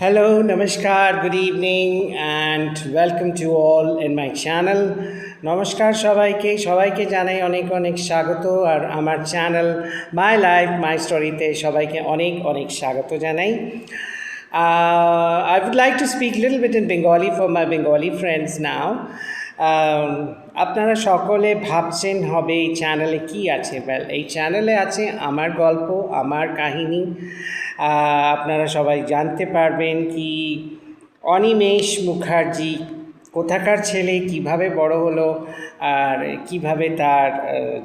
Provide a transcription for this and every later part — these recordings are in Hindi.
Hello, Namaskar, good evening, and welcome to all in my channel. নমস্কার সবাইকে জানাই অনেক অনেক স্বাগত আর আমার চ্যানেল মাই লাইফ মাই স্টোরিতে সবাইকে অনেক অনেক স্বাগত জানাই I would like to speak a little bit in Bengali for my Bengali friends now. আপনারা সকলে ভাবছেন হবে এই চ্যানেলে কি আছে ওয়েল এই চ্যানেলে আছে আমার গল্প আমার কাহিনী আপনারা সবাই জানতে পারবেন কি অনিমেষ মুখার্জি কোথাকার ছেলে কিভাবে বড় হলো আর কিভাবে তার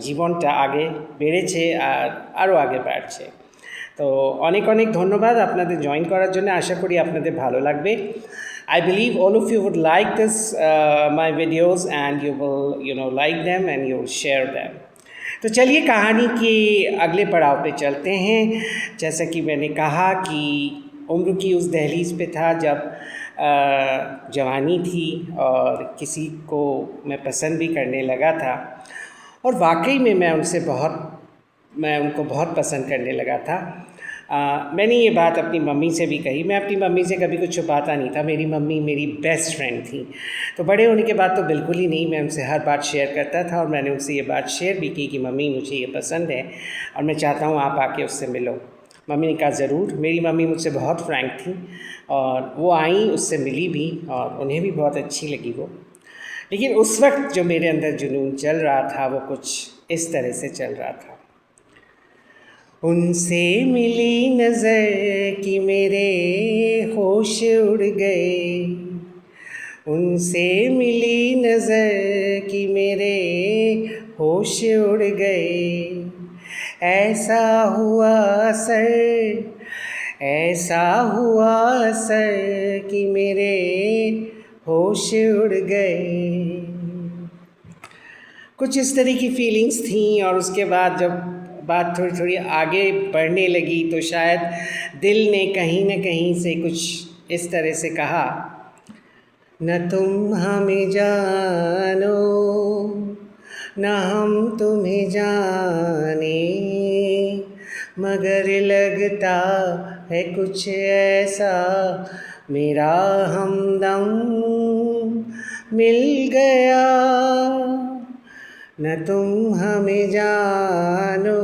জীবনটা আগে বেড়েছে আর আরও আগে বাড়ছে তো অনেক অনেক ধন্যবাদ আপনাদের জয়েন করার জন্য আশা করি আপনাদের ভালো লাগবে I believe all of you would like this my videos and you will like them and you will share them तो चलिए कहानी के अगले पड़ाव पे चलते हैं जैसा कि मैंने कहा कि उम्र की उस दहलीज पे था जब जवानी थी और किसी को मैं पसंद भी करने लगा था और वाकई में मैं उनको बहुत पसंद करने लगा था मैंने ये बात अपनी मम्मी से भी कही मैं अपनी मम्मी से कभी कुछ छुपाता नहीं था मेरी मम्मी मेरी बेस्ट फ्रेंड थी तो बड़े होने के बाद तो बिल्कुल ही नहीं मैं उनसे हर बात शेयर करता था और मैंने उनसे ये बात शेयर भी की कि मम्मी मुझे ये पसंद है और मैं चाहता हूँ आप आके उससे मिलो मम्मी ने कहा ज़रूर मेरी मम्मी मुझसे बहुत फ्रैंक थी और वो आई उससे मिली भी और उन्हें भी बहुत अच्छी लगी वो लेकिन उस वक्त जो मेरे अंदर जुनून चल रहा था वो कुछ इस तरह से चल रहा था उनसे मिली नज़र कि मेरे होश उड़ गए उनसे मिली नज़र कि मेरे होश उड़ गए ऐसा हुआ असर कि मेरे होश उड़ गए कुछ इस तरह की फीलिंग्स थी और उसके बाद जब बात थोड़ी थोड़ी आगे बढ़ने लगी तो शायद दिल ने कहीं न कहीं से कुछ इस तरह से कहा न तुम हमें जानो न हम तुम्हें जाने मगर लगता है कुछ ऐसा मेरा हमदम मिल गया न तुम हमें जानो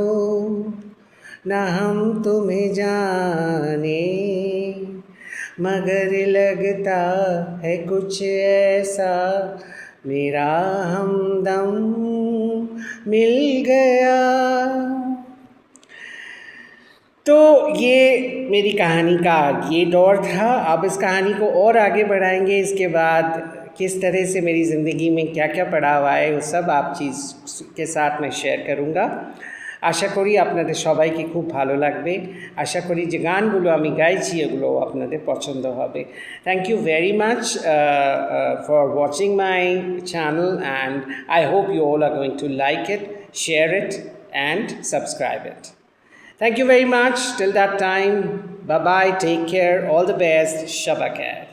न हम तुम्हें जाने मगर लगता है कुछ ऐसा मेरा हमदम मिल गया तो ये मेरी कहानी का ये दौर था अब इस कहानी को और आगे बढ़ाएंगे इसके बाद किस तरह से मेरी ज़िंदगी में क्या क्या पड़ाव आए वो सब आप चीज़ के साथ मैं शेयर करूँगा আশা করি আপনাদের সবাইকে খুব ভালো লাগবে আশা করি যে গানগুলো আমি গাইছি এগুলো আপনাদের পছন্দ হবে thank you very much for watching my channel and I hope you all are going to like it share it and subscribe it thank you very much till that time bye bye take care all the best শাবা খ্যার